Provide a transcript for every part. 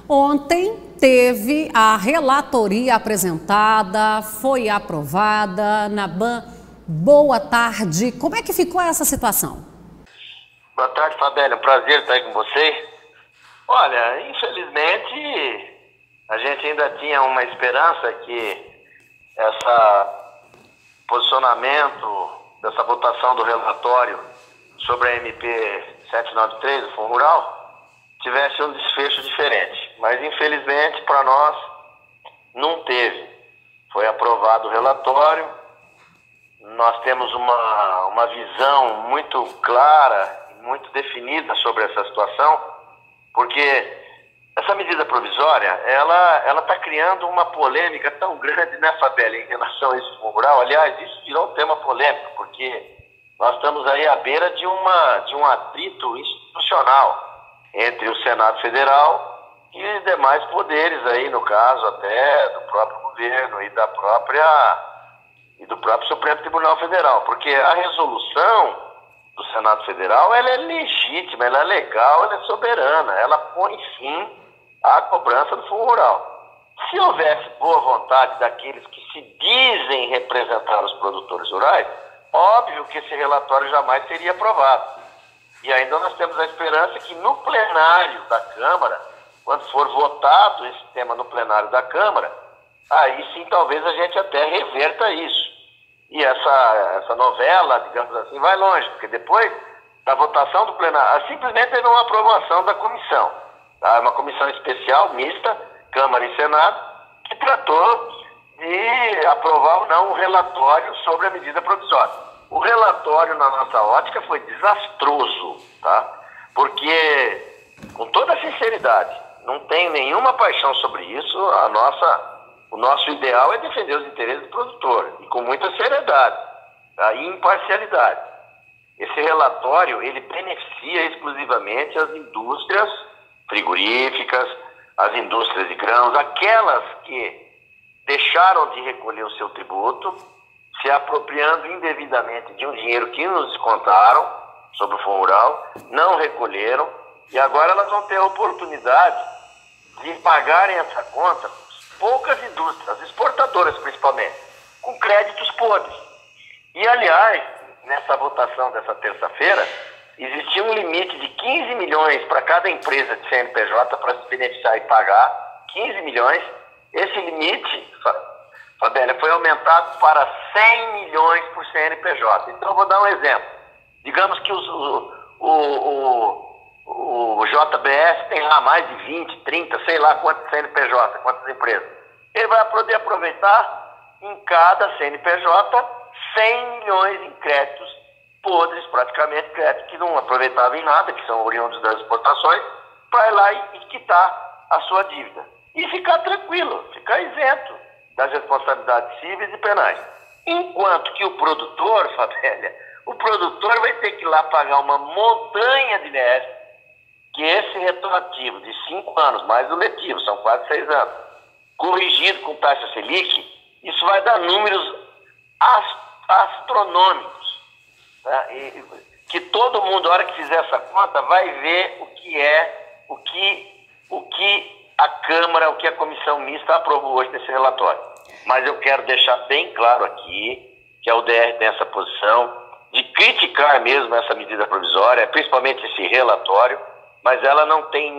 Ontem teve a relatoria apresentada, foi aprovada na BAN. Boa tarde. Como é que ficou essa situação? Boa tarde, Fabélia. Um prazer estar aí com você. Olha, infelizmente, a gente ainda tinha uma esperança que esse posicionamento dessa votação do relatório sobre a MP 793 do Fundo Rural tivesse um desfecho diferente. Mas, infelizmente, para nós, não teve. Foi aprovado o relatório. Nós temos uma visão muito clara e muito definida sobre essa situação, porque essa medida provisória, ela está criando uma polêmica tão grande, né, Fabélia, em relação a esse Fundo Rural. Aliás, isso virou um tema polêmico, porque nós estamos aí à beira de um atrito institucional entre o Senado Federal e os demais poderes aí, no caso até do próprio governo e do próprio Supremo Tribunal Federal, porque a resolução do Senado Federal, ela é legítima, ela é legal, ela é soberana, ela põe fim à cobrança do Fundo Rural. Se houvesse boa vontade daqueles que se dizem representar os produtores rurais, óbvio que esse relatório jamais seria aprovado. E ainda nós temos a esperança que no plenário da Câmara, quando for votado esse tema no plenário da Câmara, aí sim talvez a gente até reverta isso. E essa novela, digamos assim, vai longe, porque depois da votação do plenário, simplesmente teve uma aprovação da comissão, tá? Uma comissão especial, mista, Câmara e Senado, que tratou de aprovar ou não um relatório sobre a medida provisória. O relatório, na nossa ótica, foi desastroso, tá? Porque, com toda sinceridade, não tem nenhuma paixão sobre isso. O nosso ideal é defender os interesses do produtor, e com muita seriedade, tá? E imparcialidade. Esse relatório, ele beneficia exclusivamente as indústrias frigoríficas, as indústrias de grãos, aquelas que deixaram de recolher o seu tributo, se apropriando indevidamente de um dinheiro que nos descontaram sobre o Fundo Rural, não recolheram, e agora elas vão ter a oportunidade de pagarem essa conta, poucas indústrias, as exportadoras principalmente, com créditos podres. E, aliás, nessa votação dessa terça-feira, existia um limite de 15 milhões para cada empresa de CNPJ para se beneficiar e pagar, 15 milhões. Esse limite, Fabélia, foi aumentado para 100 milhões por CNPJ. Então, eu vou dar um exemplo. Digamos que o JBS tem lá mais de 20, 30, sei lá quantos CNPJ, quantas empresas. Ele vai poder aproveitar em cada CNPJ 100 milhões em créditos podres, praticamente créditos que não aproveitavam em nada, que são oriundos das exportações, para ir lá e quitar a sua dívida. E ficar tranquilo, ficar isento das responsabilidades cíveis e penais. Enquanto que o produtor, Fabélia, o produtor vai ter que ir lá pagar uma montanha de INSS, que esse retroativo de 5 anos, mais o letivo, são quase 6 anos, corrigido com taxa Selic, isso vai dar números astronômicos. Tá? E que todo mundo, na hora que fizer essa conta, vai ver o que a Câmara, o que a Comissão Mista aprovou hoje nesse relatório. Mas eu quero deixar bem claro aqui que a UDR tem essa posição de criticar mesmo essa medida provisória, principalmente esse relatório, mas ela não tem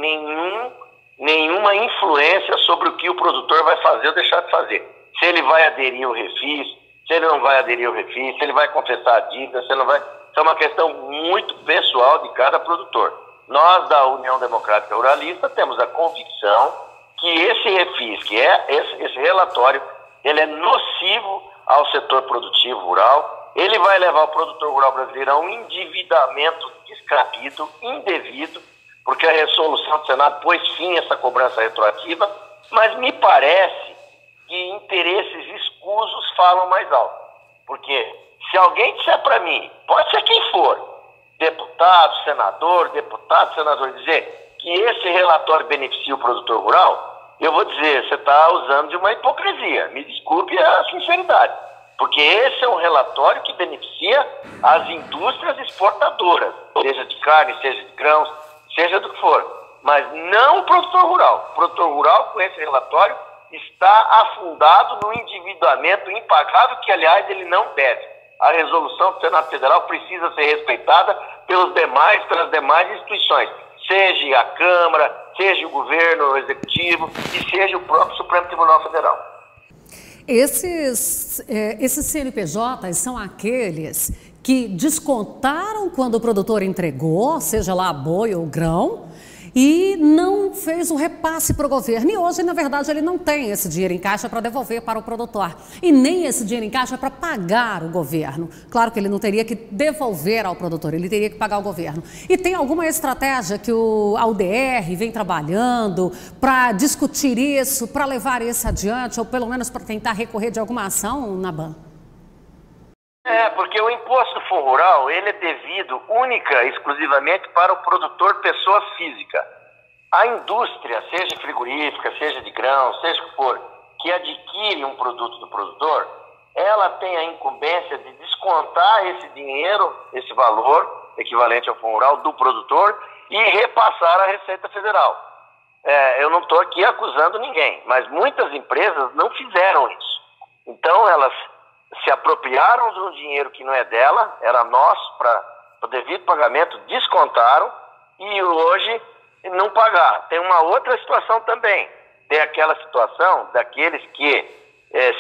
nenhuma influência sobre o que o produtor vai fazer ou deixar de fazer. Se ele vai aderir ao refis, se ele não vai aderir ao refis, se ele vai confessar a dívida, se ele não vai... Isso é uma questão muito pessoal de cada produtor. Nós, da União Democrática Ruralista, temos a convicção que esse refis, que é esse relatório, ele é nocivo ao setor produtivo rural, ele vai levar o produtor rural brasileiro a um endividamento descabido, indevido, porque a resolução do Senado pôs fim a essa cobrança retroativa, mas me parece que interesses escusos falam mais alto. Porque se alguém disser para mim, pode ser quem for, deputado, senador, dizer que esse relatório beneficia o produtor rural, eu vou dizer, você está usando de uma hipocrisia. Me desculpe a sinceridade. Porque esse é um relatório que beneficia as indústrias exportadoras, seja de carne, seja de grãos, seja do que for. mas não o produtor rural. O produtor rural, com esse relatório, está afundado no endividamento impagável que, aliás, ele não deve. A resolução do Senado Federal precisa ser respeitada pelas demais instituições, seja a Câmara, seja o governo, o Executivo e seja o próprio Supremo Tribunal Federal. Esses CNPJs são aqueles que descontaram quando o produtor entregou, seja lá boi ou grão, e não fez o repasse para o governo. E hoje, na verdade, ele não tem esse dinheiro em caixa para devolver para o produtor. E nem esse dinheiro em caixa para pagar o governo. Claro que ele não teria que devolver ao produtor, ele teria que pagar o governo. E tem alguma estratégia que a UDR vem trabalhando para discutir isso, para levar isso adiante, ou pelo menos para tentar recorrer de alguma ação, Naban? Porque o imposto do Fundo Rural, ele é devido única e exclusivamente para o produtor pessoa física. A indústria, seja frigorífica, seja de grão, seja o que for, que adquire um produto do produtor, ela tem a incumbência de descontar esse dinheiro, esse valor equivalente ao Fundo Rural do produtor e repassar à Receita Federal. Eu não estou aqui acusando ninguém, mas muitas empresas não fizeram isso. Então elas se apropriaram de um dinheiro que não é dela, era nosso, para o devido pagamento, descontaram e hoje não pagaram. Tem uma outra situação também, tem aquela situação daqueles que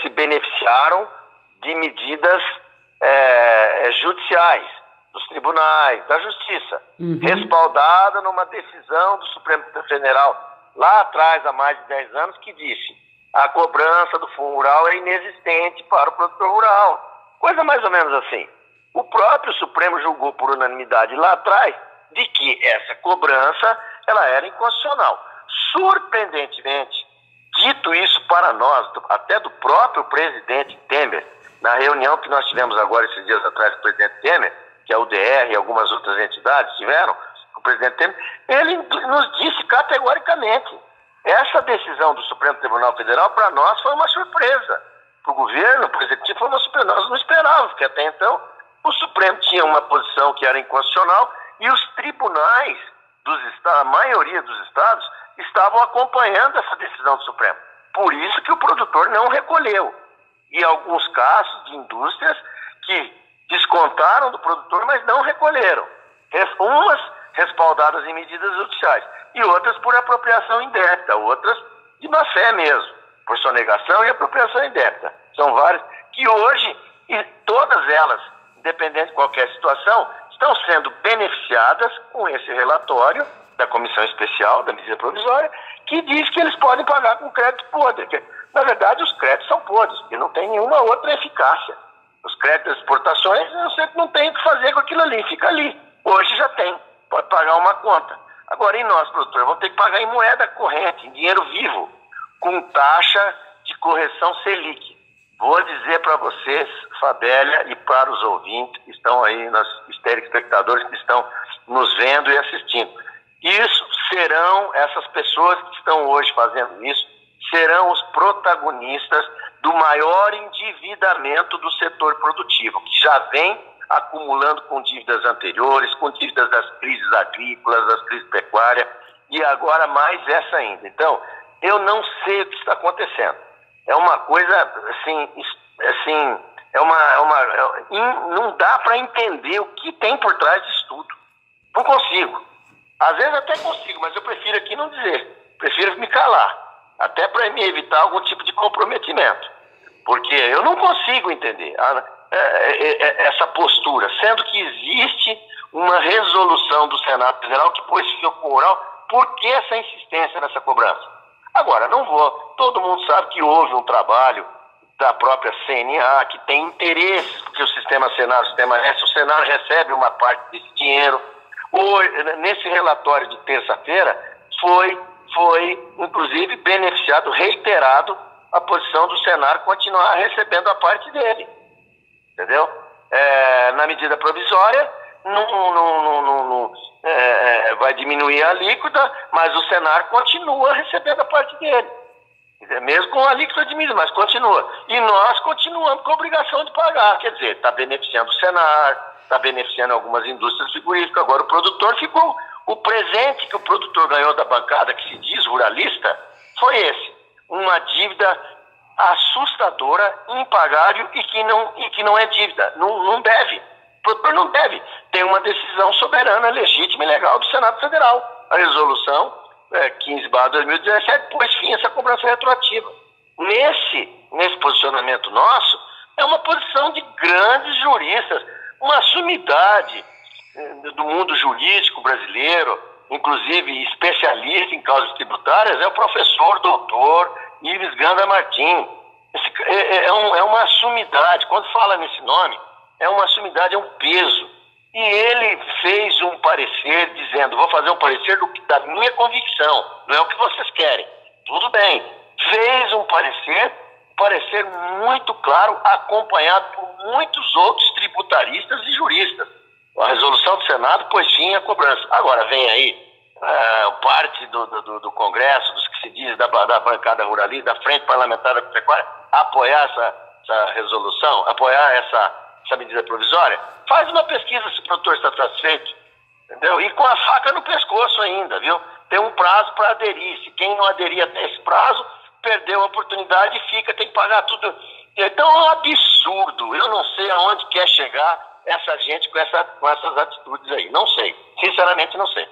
se beneficiaram de medidas judiciais, dos tribunais, da Justiça, respaldada numa decisão do Supremo Federal, lá atrás, há mais de 10 anos, que disse: a cobrança do Fundo Rural é inexistente para o produtor rural. Coisa mais ou menos assim. O próprio Supremo julgou por unanimidade lá atrás de que essa cobrança ela era inconstitucional. Surpreendentemente, dito isso para nós, até do próprio presidente Temer, na reunião que nós tivemos agora esses dias atrás com o presidente Temer, que a UDR e algumas outras entidades tiveram, com o presidente Temer, ele nos disse categoricamente: essa decisão do Supremo Tribunal Federal, para nós, foi uma surpresa. Para o governo, para o Executivo, foi uma surpresa. Nós não esperávamos, porque até então o Supremo tinha uma posição que era inconstitucional e os tribunais dos estados, a maioria dos estados, estavam acompanhando essa decisão do Supremo. Por isso que o produtor não recolheu. E alguns casos de indústrias que descontaram do produtor, mas não recolheram. Umas respaldadas em medidas judiciais e outras por apropriação indébita, outras de má fé mesmo, por sonegação e apropriação indébita. São várias que hoje, e todas elas, independente de qualquer situação, estão sendo beneficiadas com esse relatório da Comissão Especial da Medida Provisória, que diz que eles podem pagar com crédito podre. Na verdade, os créditos são podres, porque não tem nenhuma outra eficácia. Os créditos das exportações, você não tem o que fazer com aquilo ali, fica ali. Hoje já tem, pode pagar uma conta. Agora, em nós, produtores, vamos ter que pagar em moeda corrente, em dinheiro vivo, com taxa de correção Selic. Vou dizer para vocês, Fabélia, e para os ouvintes que estão aí, os telespectadores que estão nos vendo e assistindo. Essas pessoas que estão hoje fazendo isso, serão os protagonistas do maior endividamento do setor produtivo, que já vem acumulando com dívidas anteriores, com dívidas das crises agrícolas, das crises pecuárias, e agora mais essa ainda. Então, eu não sei o que está acontecendo. É uma coisa, não dá para entender o que tem por trás disso tudo. Não consigo. Às vezes até consigo, mas eu prefiro aqui não dizer. Prefiro me calar, até para me evitar algum tipo de comprometimento. Porque eu não consigo entender essa postura, sendo que existe uma resolução do Senado Federal que pôs fim ao Fundo Rural. Por que essa insistência nessa cobrança? Agora, não vou. Todo mundo sabe que houve um trabalho da própria CNA que tem interesse, porque o sistema Senar, o sistema S, o Senar recebe uma parte desse dinheiro. Nesse relatório de terça-feira, foi inclusive beneficiado, reiterado a posição do Senar continuar recebendo a parte dele. Entendeu? Na medida provisória, vai diminuir a alíquota, mas o Senar continua recebendo a parte dele. Mesmo com a alíquota diminuída, mas continua. E nós continuamos com a obrigação de pagar. Quer dizer, está beneficiando o Senar, está beneficiando algumas indústrias frigoríficas. Agora o produtor ficou O presente que o produtor ganhou da bancada, que se diz ruralista, foi esse. Uma dívida assustadora, impagável e que não é dívida. Não deve. O produtor não deve. Tem uma decisão soberana, legítima e legal do Senado Federal. A resolução 15/2017 pôs fim a essa cobrança retroativa. Nesse posicionamento nosso, é uma posição de grandes juristas, uma sumidade do mundo jurídico brasileiro, inclusive especialista em causas tributárias, é o professor doutor Ives Ganda Martins. É uma sumidade. Quando fala nesse nome, é uma sumidade, é um peso. E ele fez um parecer dizendo, vou fazer um parecer da minha convicção, não é o que vocês querem. Tudo bem. Fez um parecer muito claro, acompanhado por muitos outros tributaristas e juristas. A resolução do Senado pôs fim à cobrança. Agora vem aí parte do Congresso, dos que se diz da bancada ruralista, da Frente Parlamentar da Pecuária, apoiar essa resolução, apoiar essa medida provisória. Faz uma pesquisa se o produtor está satisfeito, entendeu? E com a faca no pescoço ainda, viu? Tem um prazo para aderir. Se quem não aderir até esse prazo, perdeu a oportunidade e tem que pagar tudo. Então é um absurdo. Eu não sei aonde quer chegar essa gente com essas atitudes aí. Não sei. Sinceramente, não sei.